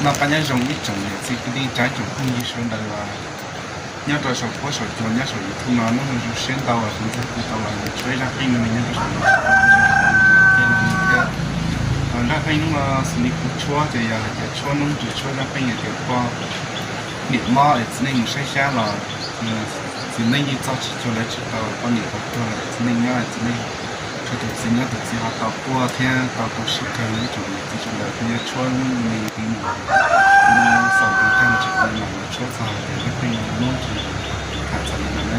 nó cá nhân dùng ít trồng thì cái đi trái trồng không như sơn đây là nhớ tôi sầu có sầu cho nhớ sầu thu nó dùng sen tàu là không thể tàu là chơi ra pin mình nhớ tôi ra pin nó xử lý cục chua thì chua nó chỉ chua ra pin thì qua điện mò thì nên sẽ xa là chỉ nên như cho chỉ cho lấy chỉ tàu con điện tàu cho là chỉ nên nhớ là chỉ nên cho tụi chỉ nhớ tụi chỉ họ tàu qua theo tàu tàu ship theo lấy chủ chỉ cho là cái chua mình thì sau khi看这个马的车子，也是可以弄起看怎么样呢？